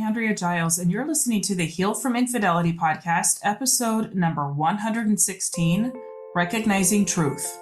Andrea Giles, and you're listening to the Heal from Infidelity podcast, episode number 116, Recognizing Truth.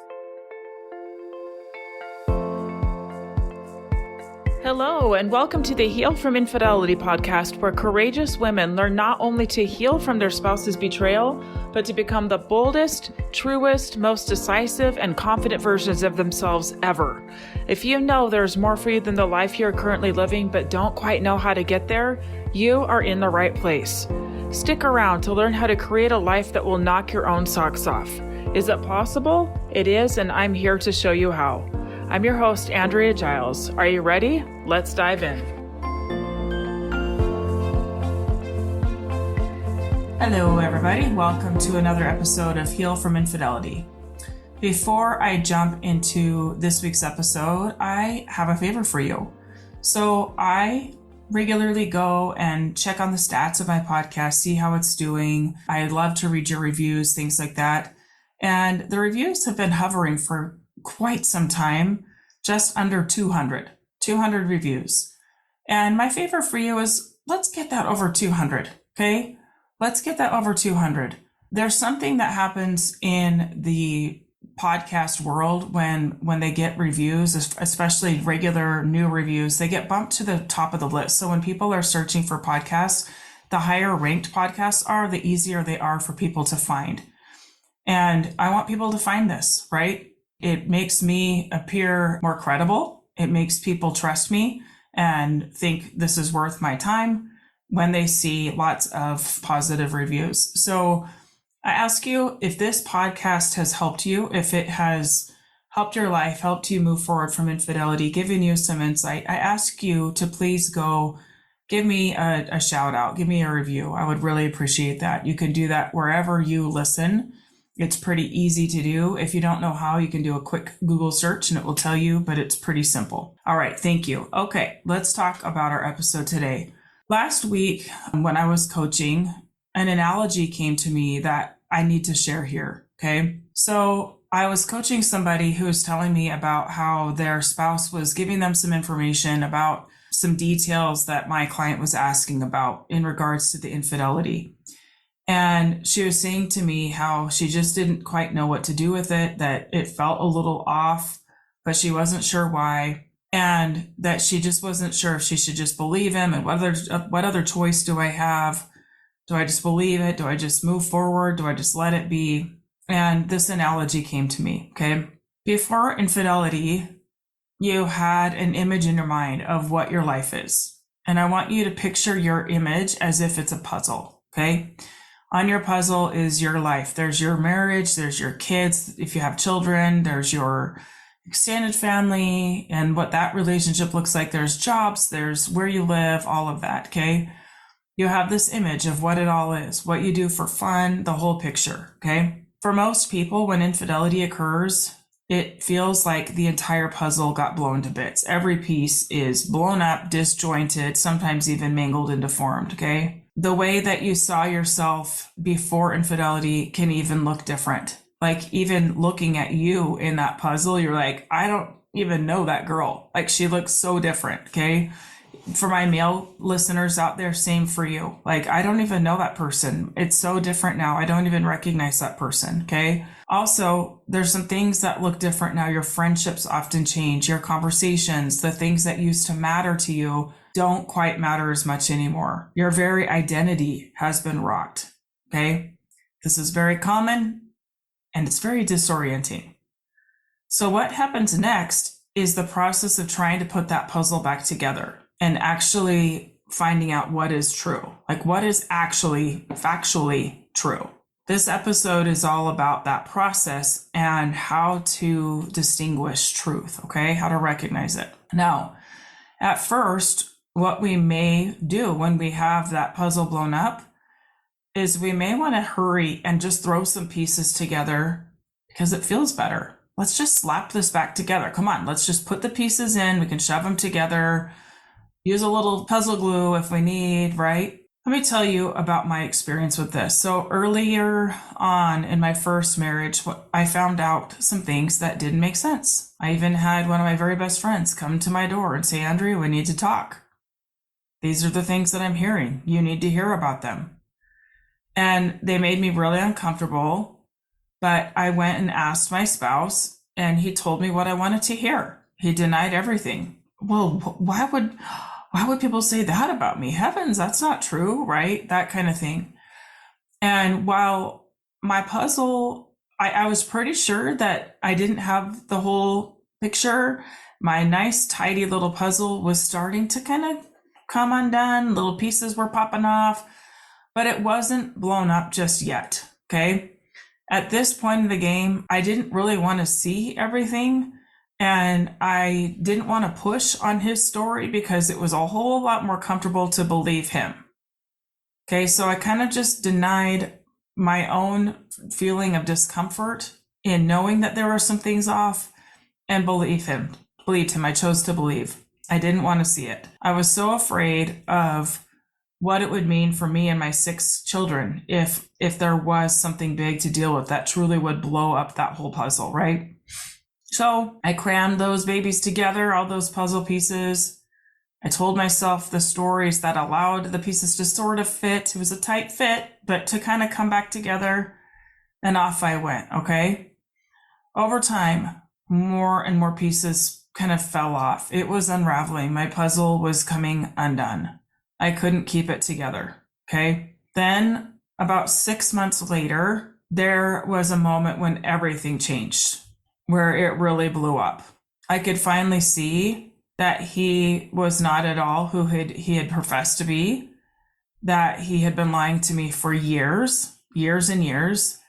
Hello, and welcome to the Heal from Infidelity podcast, where courageous women learn not only to heal from their spouse's betrayal, but to become the boldest, truest, most decisive, and confident versions of themselves ever. If you know there's more for you than the life you're currently living, but don't quite know how to get there, you are in the right place. Stick around to learn how to create a life that will knock your own socks off. Is it possible? It is, and I'm here to show you how. I'm your host, Andrea Giles. Are you ready? Let's dive in. Hello, everybody. Welcome to another episode of Heal from Infidelity. Before I jump into this week's episode, I have a favor for you. So I regularly go and check on the stats of my podcast, see how it's doing. I love to read your reviews, things like that. And the reviews have been hovering for quite some time, just under 200 reviews. And my favor for you is let's get that over 200, okay? Let's get that over 200. There's something that happens in the podcast world when they get reviews, especially regular new reviews, they get bumped to the top of the list. So when people are searching for podcasts, the higher ranked podcasts are, the easier they are for people to find. And I want people to find this, right? It makes me appear more credible. It makes people trust me and think this is worth my time when they see lots of positive reviews. So I ask you, if this podcast has helped you, if it has helped your life, helped you move forward from infidelity, given you some insight, I ask you to please go give me a shout out, give me a review. I would really appreciate that. You can do that wherever you listen. It's pretty easy to do. If you don't know how, you can do a quick Google search and it will tell you, but it's pretty simple. All right, thank you. Okay, let's talk about our episode today. Last week, when I was coaching, an analogy came to me that I need to share here, okay? So I was coaching somebody who was telling me about how their spouse was giving them some information about some details that my client was asking about in regards to the infidelity. And she was saying to me how she just didn't quite know what to do with it, that it felt a little off, but she wasn't sure why, and that she just wasn't sure if she should just believe him and what other choice do I have? Do I just believe it? Do I just move forward? Do I just let it be? And this analogy came to me, okay? Before infidelity, you had an image in your mind of what your life is. And I want you to picture your image as if it's a puzzle, okay? On your puzzle is your life. There's your marriage, there's your kids, if you have children, there's your extended family and what that relationship looks like. There's jobs, there's where you live, all of that, okay? You have this image of what it all is, what you do for fun, the whole picture, okay? For most people, when infidelity occurs, it feels like the entire puzzle got blown to bits. Every piece is blown up, disjointed, sometimes even mangled and deformed, okay? The way that you saw yourself before infidelity can even look different. Like even looking at you in that puzzle, you're like, I don't even know that girl. Like she looks so different, okay? For my male listeners out there, same for you. Like, I don't even know that person. It's so different now. I don't even recognize that person, okay? Also, there's some things that look different now. Your friendships often change. Your conversations, the things that used to matter to you don't quite matter as much anymore. Your very identity has been rocked, okay? This is very common and it's very disorienting. So what happens next is the process of trying to put that puzzle back together and actually finding out what is true, like what is actually factually true. This episode is all about that process and how to distinguish truth, okay? How to recognize it. Now, at first, what we may do when we have that puzzle blown up is we may want to hurry and just throw some pieces together because it feels better. Let's just slap this back together. Come on, let's just put the pieces in. We can shove them together, use a little puzzle glue if we need, right? Let me tell you about my experience with this. So earlier on in my first marriage, I found out some things that didn't make sense. I even had one of my very best friends come to my door and say, Andrea, we need to talk. These are the things that I'm hearing. You need to hear about them. And they made me really uncomfortable, but I went and asked my spouse, and he told me what I wanted to hear. He denied everything. Well, why would people say that about me? Heavens, that's not true, right? That kind of thing. And while my puzzle, I was pretty sure that I didn't have the whole picture. My nice, tidy little puzzle was starting to kind of come undone. Little pieces were popping off, but it wasn't blown up just yet. Okay. At this point in the game, I didn't really want to see everything. And I didn't want to push on his story because it was a whole lot more comfortable to believe him. Okay, so I kind of just denied my own feeling of discomfort in knowing that there were some things off and believed him. I chose to believe. I didn't want to see it. I was so afraid of what it would mean for me and my 6 children if there was something big to deal with that truly would blow up that whole puzzle, right? So I crammed those babies together, all those puzzle pieces. I told myself the stories that allowed the pieces to sort of fit. It was a tight fit, but to kind of come back together, and off I went, okay? Over time, more and more pieces kind of fell off. It was unraveling. My puzzle was coming undone. I couldn't keep it together, okay? Then, about 6 months later, there was a moment when everything changed, where it really blew up. I could finally see that he was not at all who he had professed to be, that he had been lying to me for years and years.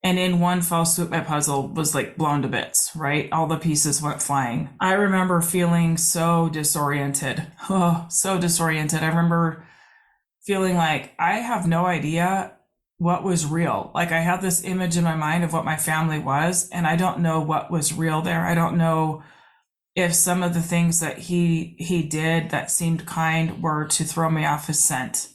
And in one fell swoop, my puzzle was like blown to bits, right? All the pieces went flying. I remember feeling so disoriented. Oh, so disoriented. I remember feeling like I have no idea what was real. Like I had this image in my mind of what my family was, and I don't know what was real there. I don't know if some of the things that he did that seemed kind were to throw me off his scent.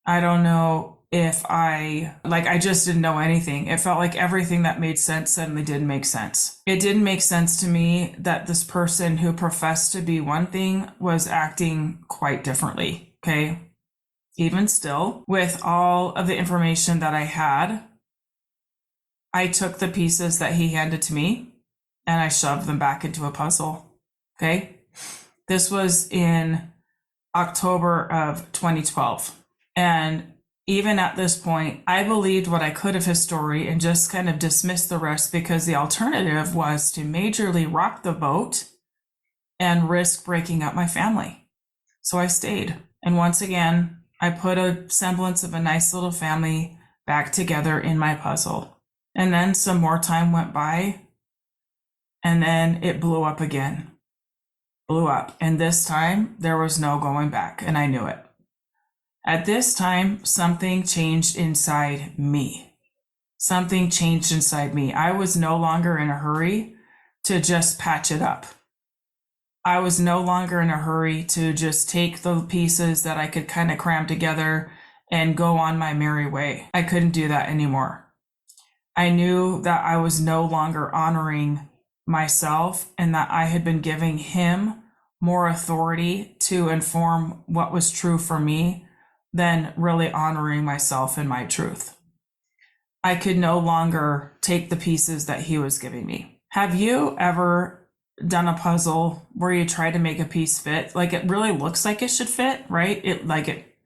I don't know if I just didn't know anything. It felt like everything that made sense suddenly didn't make sense. It didn't make sense to me that this person who professed to be one thing was acting quite differently, okay? Even still, with all of the information that I had, I took the pieces that he handed to me and I shoved them back into a puzzle, okay? This was in October of 2012. And even at this point, I believed what I could of his story and just kind of dismissed the rest because the alternative was to majorly rock the boat and risk breaking up my family. So I stayed. And once again, I put a semblance of a nice little family back together in my puzzle. And then some more time went by, and then it blew up again. Blew up. And this time, there was no going back, and I knew it. At this time, something changed inside me. Something changed inside me. I was no longer in a hurry to just patch it up. I was no longer in a hurry to just take the pieces that I could kind of cram together and go on my merry way. I couldn't do that anymore. I knew that I was no longer honoring myself and that I had been giving him more authority to inform what was true for me than really honoring myself and my truth. I could no longer take the pieces that he was giving me. Have you ever done a puzzle where you try to make a piece fit? Like it really looks like it should fit, right? It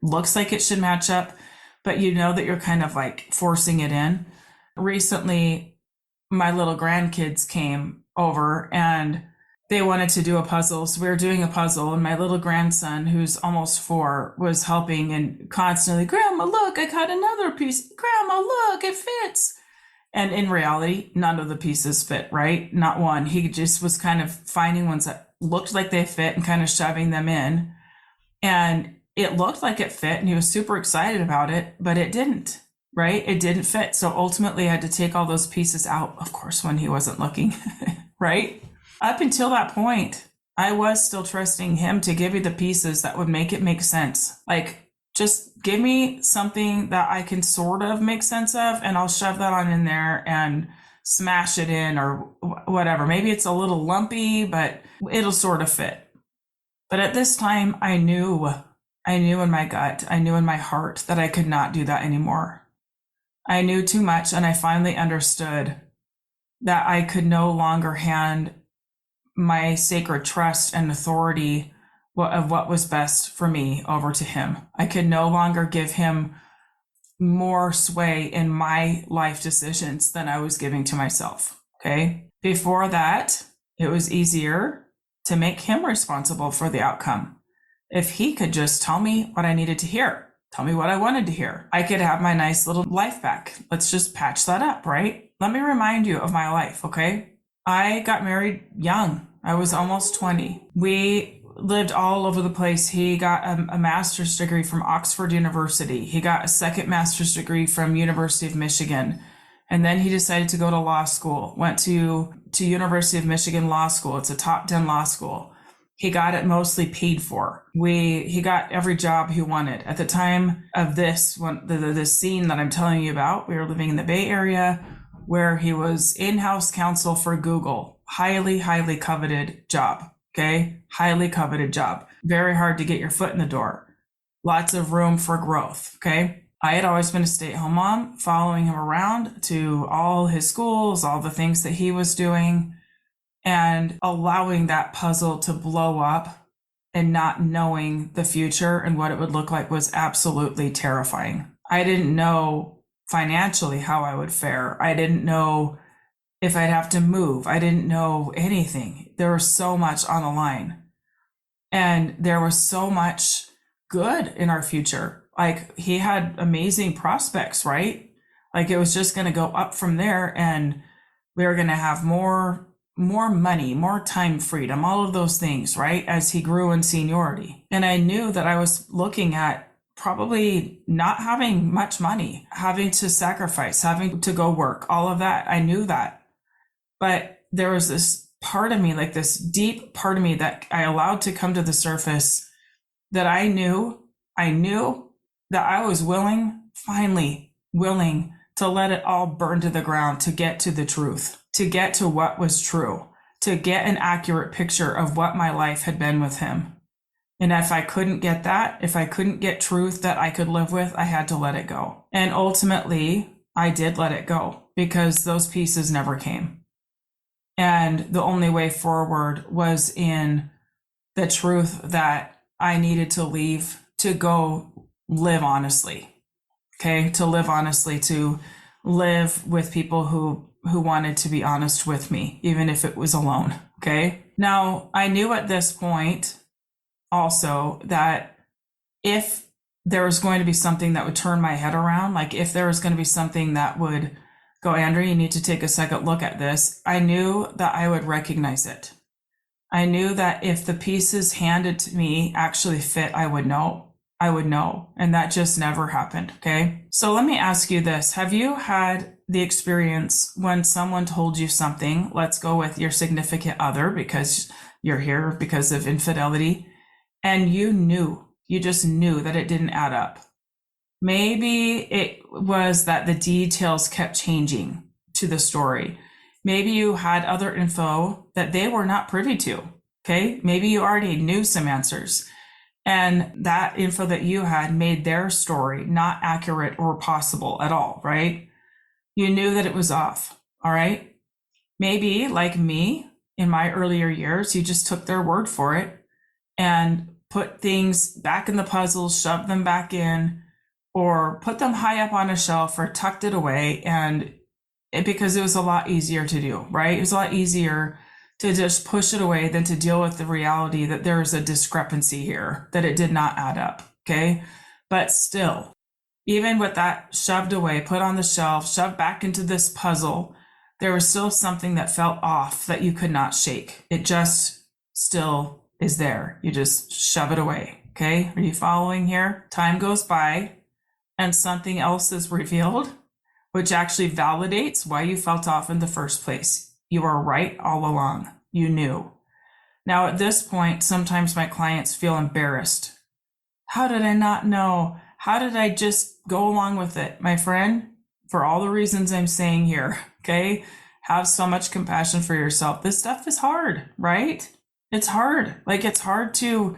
looks like it should match up, but you know that you're kind of like forcing it in. Recently, my little grandkids came over and they wanted to do a puzzle. So we were doing a puzzle and my little grandson, who's almost 4, was helping and constantly, Grandma, look, I got another piece. Grandma, look, it fits. And in reality, none of the pieces fit, right? Not one. He just was kind of finding ones that looked like they fit and kind of shoving them in. And it looked like it fit and he was super excited about it, but it didn't, right? It didn't fit. So ultimately I had to take all those pieces out, of course, when he wasn't looking, right? Up until that point, I was still trusting him to give me the pieces that would make it make sense. Like, just give me something that I can sort of make sense of, and I'll shove that on in there and smash it in or whatever. Maybe it's a little lumpy, but it'll sort of fit. But at this time, I knew in my gut, I knew in my heart that I could not do that anymore. I knew too much, and I finally understood that I could no longer hand my sacred trust and authority of what was best for me over to him. I could no longer give him more sway in my life decisions than I was giving to myself. Okay. Before that, it was easier to make him responsible for the outcome. If he could just tell me what I needed to hear, tell me what I wanted to hear, I could have my nice little life back. Let's just patch that up, right? Let me remind you of my life, okay? I got married young. I was almost 20. We lived all over the place. He got a master's degree from Oxford University. He got a second master's degree from University of Michigan. And then he decided to go to law school, went to University of Michigan Law School. It's a top 10 law school. He got it mostly paid for. He got every job he wanted. At the time of this, when the scene that I'm telling you about, we were living in the Bay Area, where he was in-house counsel for Google. Highly, highly coveted job. Okay. Highly coveted job. Very hard to get your foot in the door. Lots of room for growth. Okay. I had always been a stay-at-home mom, following him around to all his schools, all the things that he was doing, and allowing that puzzle to blow up and not knowing the future and what it would look like was absolutely terrifying. I didn't know financially how I would fare. I didn't know if I'd have to move. I didn't know anything. There was so much on the line. And there was so much good in our future. Like, he had amazing prospects, right? Like, it was just going to go up from there, and we were going to have more money, more time freedom, all of those things, right? As he grew in seniority. And I knew that I was looking at probably not having much money, having to sacrifice, having to go work, all of that. I knew that. But there was this part of me, like this deep part of me that I allowed to come to the surface, that I knew that I was finally willing to let it all burn to the ground, to get to the truth, to get to what was true, to get an accurate picture of what my life had been with him. And if I couldn't get that, if I couldn't get truth that I could live with, I had to let it go. And ultimately, I did let it go, because those pieces never came. And the only way forward was in the truth that I needed to leave, to go live honestly. Okay. To live honestly, to live with people who wanted to be honest with me, even if it was alone. Okay. Now, I knew at this point also that if there was going to be something that would turn my head around, like if there was going to be something that would go, Andrea, you need to take a second look at this, I knew that I would recognize it. I knew that if the pieces handed to me actually fit, I would know. And that just never happened. Okay. So let me ask you this. Have you had the experience when someone told you something, let's go with your significant other, because you're here because of infidelity, and you just knew that it didn't add up? Maybe it was that the details kept changing to the story. Maybe you had other info that they were not privy to. Okay. Maybe you already knew some answers, and that info that you had made their story not accurate or possible at all, right? You knew that it was off. All right. Maybe, like me in my earlier years, you just took their word for it and put things back in the puzzle, shoved them back in, or put them high up on a shelf, or tucked it away, because it was a lot easier to do, right? It was a lot easier to just push it away than to deal with the reality that there is a discrepancy here, that it did not add up. Okay. But still, even with that shoved away, put on the shelf, shoved back into this puzzle, there was still something that felt off that you could not shake. It just still is there. You just shove it away. Okay. Are you following here? Time goes by and something else is revealed, which actually validates why you felt off in the first place. You were right all along. You knew. Now, at this point, sometimes my clients feel embarrassed. How did I not know? How did I just go along with it? My friend, for all the reasons I'm saying here, okay, have so much compassion for yourself. This stuff is hard, right? It's hard. Like, it's hard to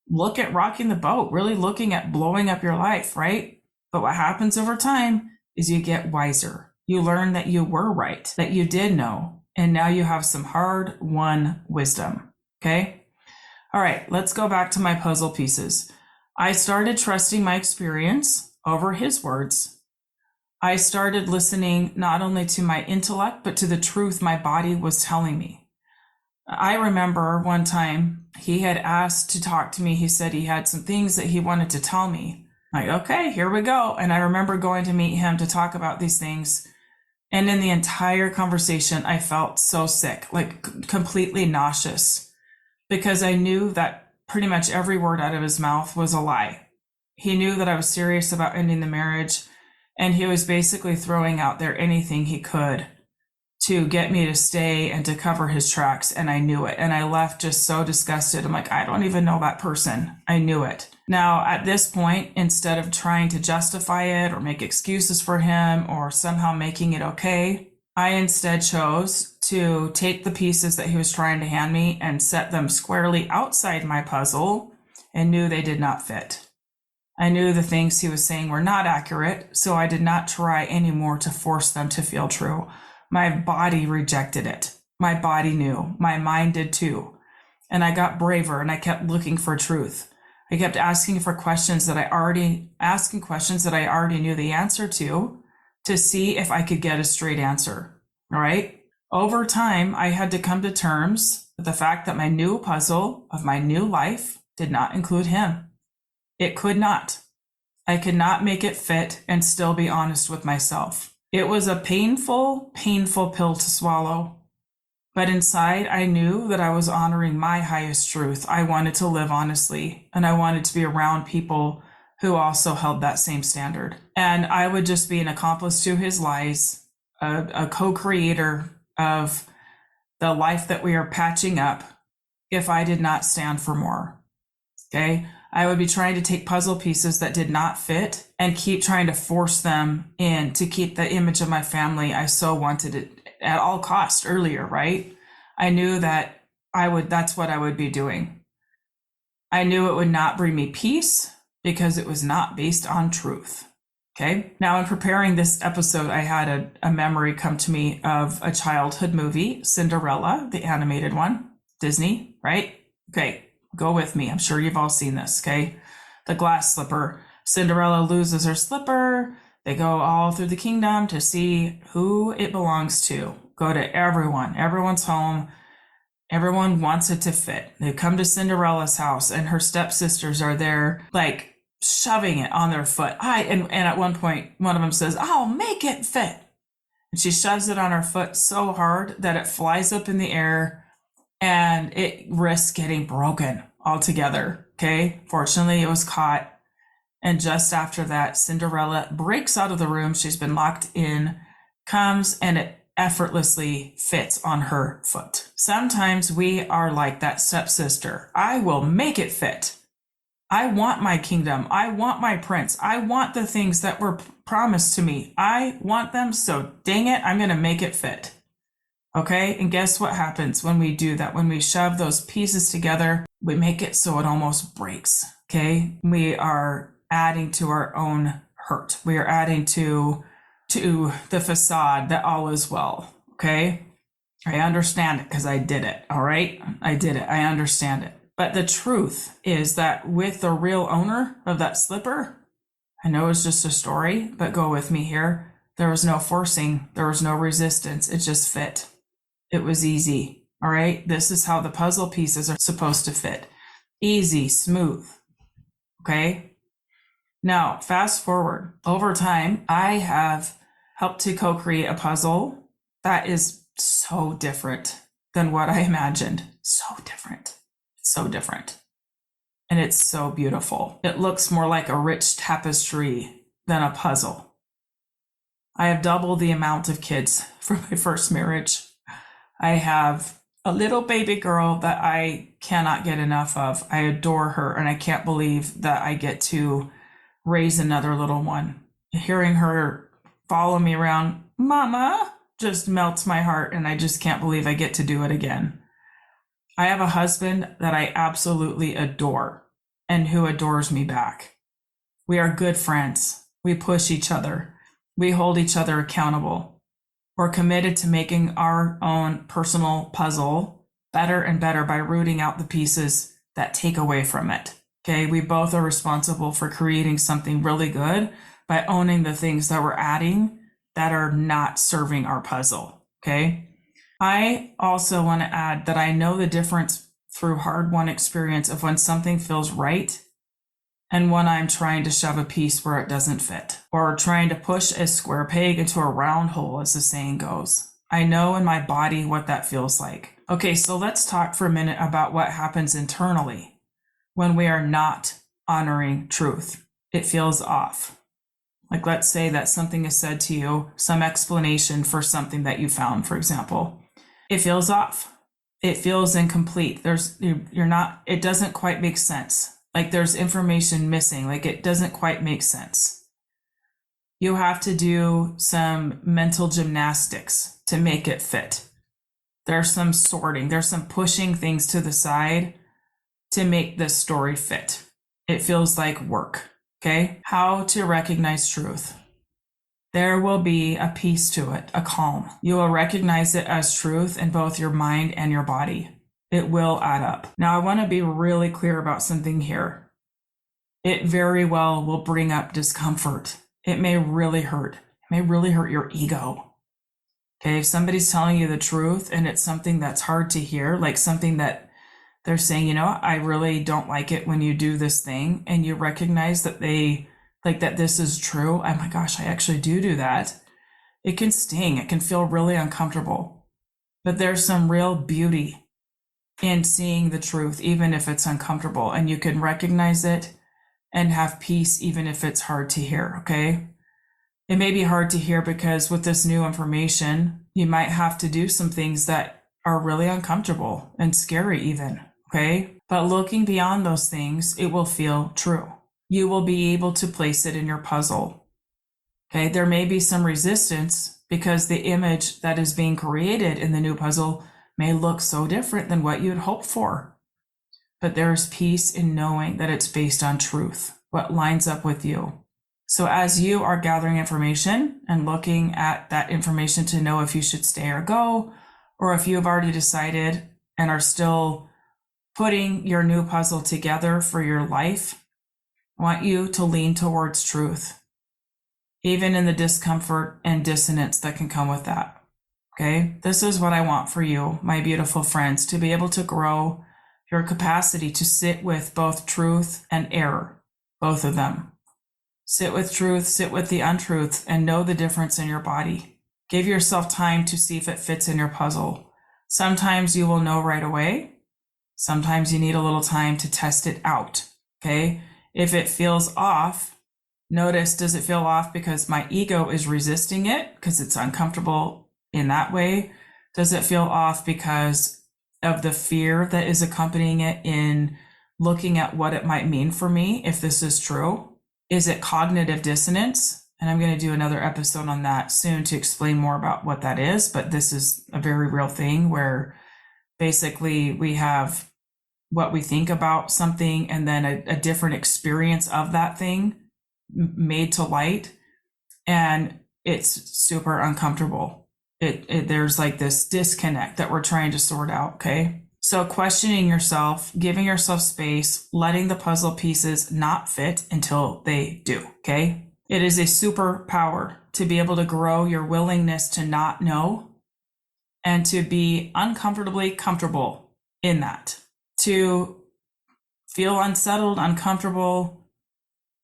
look at rocking the boat, really looking at blowing up your life, right? But what happens over time is you get wiser. You learn that you were right, that you did know, and now you have some hard-won wisdom, okay? All right, let's go back to my puzzle pieces. I started trusting my experience over his words. I started listening not only to my intellect, but to the truth my body was telling me. I remember one time he had asked to talk to me. He said he had some things that he wanted to tell me. Like, okay, here we go. And I remember going to meet him to talk about these things. And in the entire conversation, I felt so sick, like completely nauseous, because I knew that pretty much every word out of his mouth was a lie. He knew that I was serious about ending the marriage, and he was basically throwing out there anything he could to get me to stay and to cover his tracks. And I knew it. And I left just so disgusted. I'm like, I don't even know that person. I knew it. Now, at this point, instead of trying to justify it or make excuses for him or somehow making it okay, I instead chose to take the pieces that he was trying to hand me and set them squarely outside my puzzle and knew they did not fit. I knew the things he was saying were not accurate, so I did not try anymore to force them to feel true. My body rejected it. My body knew. My mind did too. And I got braver and I kept looking for truth. I kept asking questions that I already knew the answer to see if I could get a straight answer. All right. Over time, I had to come to terms with the fact that my new puzzle of my new life did not include him. It could not. I could not make it fit and still be honest with myself. It was a painful, painful pill to swallow. But inside, I knew that I was honoring my highest truth. I wanted to live honestly, and I wanted to be around people who also held that same standard. And I would just be an accomplice to his lies, a co-creator of the life that we are patching up if I did not stand for more. Okay? I would be trying to take puzzle pieces that did not fit and keep trying to force them in to keep the image of my family I so wanted it at all cost earlier, right? I knew that that's what I would be doing. I knew it would not bring me peace because it was not based on truth. Okay. Now, in preparing this episode, I had a memory come to me of a childhood movie, Cinderella, the animated one, Disney, right? Okay. Go with me. I'm sure you've all seen this, okay? The glass slipper. Cinderella loses her slipper. They go all through the kingdom to see who it belongs to. Go to everyone. Everyone's home. Everyone wants it to fit. They come to Cinderella's house and her stepsisters are there, like shoving it on their foot. And at one point, one of them says, "I'll make it fit." And she shoves it on her foot so hard that it flies up in the air and it risks getting broken altogether. Okay. Fortunately, it was caught. And just after that, Cinderella breaks out of the room. She's been locked in, comes, and it effortlessly fits on her foot. Sometimes we are like that stepsister. I will make it fit. I want my kingdom. I want my prince. I want the things that were promised to me. I want them. So dang it, I'm going to make it fit. Okay. And guess what happens when we do that? When we shove those pieces together, we make it so it almost breaks. Okay. We are adding to our own hurt. We are adding to the facade that all is well. Okay. I understand it because I did it. All right. I did it. I understand it. But the truth is that with the real owner of that slipper, I know it's just a story, but go with me here. There was no forcing. There was no resistance. It just fit. It was easy. All right. This is how the puzzle pieces are supposed to fit. Easy, smooth. Okay. Now, fast forward. Over time, I have helped to co-create a puzzle that is so different than what I imagined. So different. So different. And it's so beautiful. It looks more like a rich tapestry than a puzzle. I have doubled the amount of kids from my first marriage. I have a little baby girl that I cannot get enough of. I adore her, and I can't believe that I get to raise another little one. Hearing her follow me around, "Mama," just melts my heart, and I just can't believe I get to do it again. I have a husband that I absolutely adore and who adores me back. We are good friends. We push each other. We hold each other accountable. We're committed to making our own personal puzzle better and better by rooting out the pieces that take away from it. Okay, we both are responsible for creating something really good by owning the things that we're adding that are not serving our puzzle. Okay, I also want to add that I know the difference through hard-won experience of when something feels right and when I'm trying to shove a piece where it doesn't fit, or trying to push a square peg into a round hole, as the saying goes. I know in my body what that feels like. Okay, so let's talk for a minute about what happens internally when we are not honoring truth. It feels off. Like, let's say that something is said to you, some explanation for something that you found, for example. It feels off. It feels incomplete. It doesn't quite make sense. Like there's information missing, like it doesn't quite make sense. You have to do some mental gymnastics to make it fit. There's some sorting, there's some pushing things to the side to make this story fit. It feels like work, okay? How to recognize truth. There will be a peace to it, a calm. You will recognize it as truth in both your mind and your body. It will add up. Now, I want to be really clear about something here. It very well will bring up discomfort. It may really hurt. It may really hurt your ego. Okay, if somebody's telling you the truth and it's something that's hard to hear, like something that they're saying, I really don't like it when you do this thing, and you recognize that that this is true. Oh my gosh, I actually do that. It can sting. It can feel really uncomfortable. But there's some real beauty in seeing the truth, even if it's uncomfortable, and you can recognize it and have peace, even if it's hard to hear, okay? It may be hard to hear because with this new information, you might have to do some things that are really uncomfortable and scary even, okay? But looking beyond those things, it will feel true. You will be able to place it in your puzzle, okay? There may be some resistance because the image that is being created in the new puzzle may look so different than what you'd hoped for. But there's peace in knowing that it's based on truth, what lines up with you. So as you are gathering information and looking at that information to know if you should stay or go, or if you have already decided and are still putting your new puzzle together for your life, I want you to lean towards truth, even in the discomfort and dissonance that can come with that. Okay, this is what I want for you, my beautiful friends, to be able to grow your capacity to sit with both truth and error, both of them. Sit with truth, sit with the untruth, and know the difference in your body. Give yourself time to see if it fits in your puzzle. Sometimes you will know right away. Sometimes you need a little time to test it out, okay? If it feels off, notice, does it feel off because my ego is resisting it because it's uncomfortable in that way? Does it feel off because of the fear that is accompanying it in looking at what it might mean for me if this is true? Is it cognitive dissonance? And I'm going to do another episode on that soon to explain more about what that is. But this is a very real thing where basically we have what we think about something and then a different experience of that thing made to light. And it's super uncomfortable. There's like this disconnect that we're trying to sort out, okay? So questioning yourself, giving yourself space, letting the puzzle pieces not fit until they do, okay? It is a superpower to be able to grow your willingness to not know and to be uncomfortably comfortable in that, to feel unsettled, uncomfortable,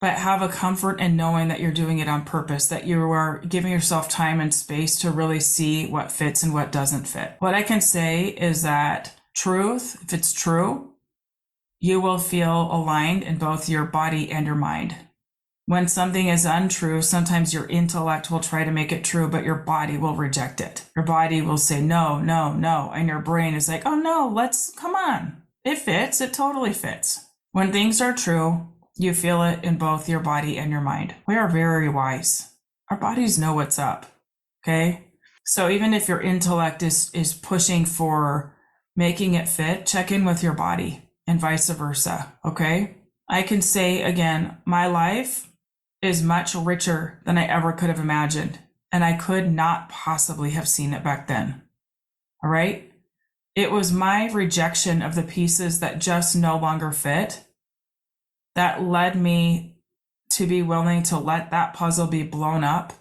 but have a comfort in knowing that you're doing it on purpose, that you are giving yourself time and space to really see what fits and what doesn't fit. What I can say is that truth, if it's true, you will feel aligned in both your body and your mind. When something is untrue, sometimes your intellect will try to make it true, but your body will reject it. Your body will say, no, no, no. And your brain is like, oh no, come on. It fits. It totally fits. When things are true, you feel it in both your body and your mind. We are very wise. Our bodies know what's up, okay? So even if your intellect is pushing for making it fit, check in with your body and vice versa. Okay. I can say again, my life is much richer than I ever could have imagined. And I could not possibly have seen it back then. All right. It was my rejection of the pieces that just no longer fit that led me to be willing to let that puzzle be blown up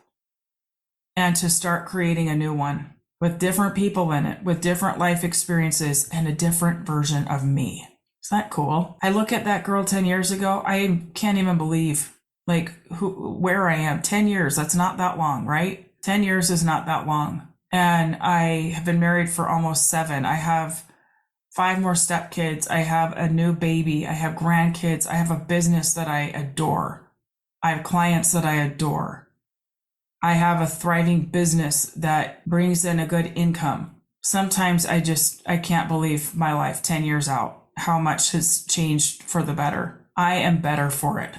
and to start creating a new one with different people in it, with different life experiences and a different version of me. Isn't that cool? I look at that girl 10 years ago. I can't even believe where I am. 10 years. That's not that long, right? 10 years is not that long. And I have been married for almost 7. I have 5 more stepkids. I have a new baby. I have grandkids. I have a business that I adore. I have clients that I adore. I have a thriving business that brings in a good income. Sometimes I can't believe my life 10 years out, how much has changed for the better. I am better for it.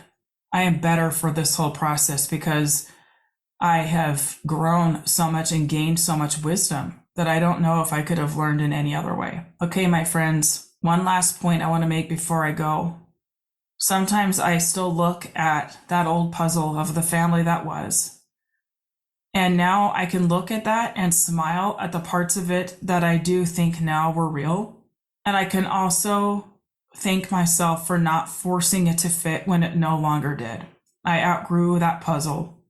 I am better for this whole process because I have grown so much and gained so much wisdom that I don't know if I could have learned in any other way. Okay, my friends, one last point I want to make before I go. Sometimes I still look at that old puzzle of the family that was. And now I can look at that and smile at the parts of it that I do think now were real. And I can also thank myself for not forcing it to fit when it no longer did. I outgrew that puzzle.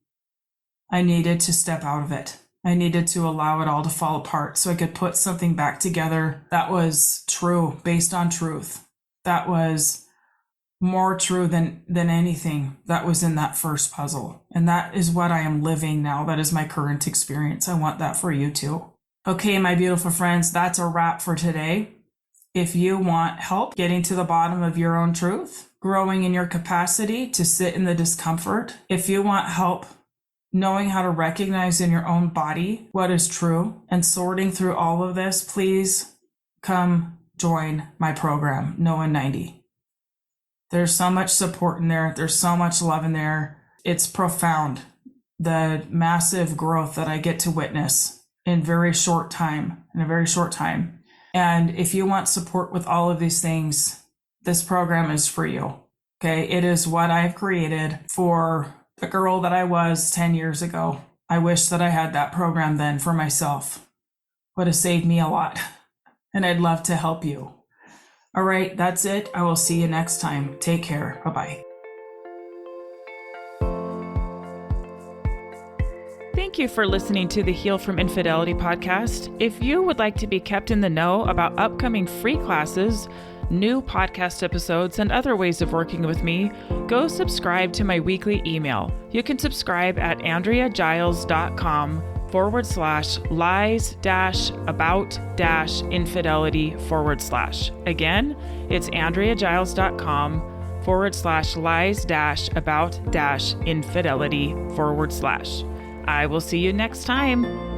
I needed to step out of it. I needed to allow it all to fall apart so I could put something back together that was true, based on truth. That was more true than anything that was in that first puzzle. And that is what I am living now. That is my current experience. I want that for you too. Okay, my beautiful friends, that's a wrap for today. If you want help getting to the bottom of your own truth, growing in your capacity to sit in the discomfort, if you want help knowing how to recognize in your own body what is true and sorting through all of this, please come join my program, No in 90. There's so much support in there. There's so much love in there. It's profound, the massive growth that I get to witness in a very short time. And if you want support with all of these things, this program is for you. Okay. It is what I've created for the girl that I was 10 years ago. I wish that I had that program then for myself. Would have saved me a lot. And I'd love to help you. All right, that's it. I will see you next time. Take care. Bye-bye. Thank you for listening to the Heal from Infidelity podcast. If you would like to be kept in the know about upcoming free classes, new podcast episodes, and other ways of working with me, go subscribe to my weekly email. You can subscribe at AndreaGiles.com/lies-about-infidelity/. Again, it's AndreaGiles.com/lies-about-infidelity/. I will see you next time.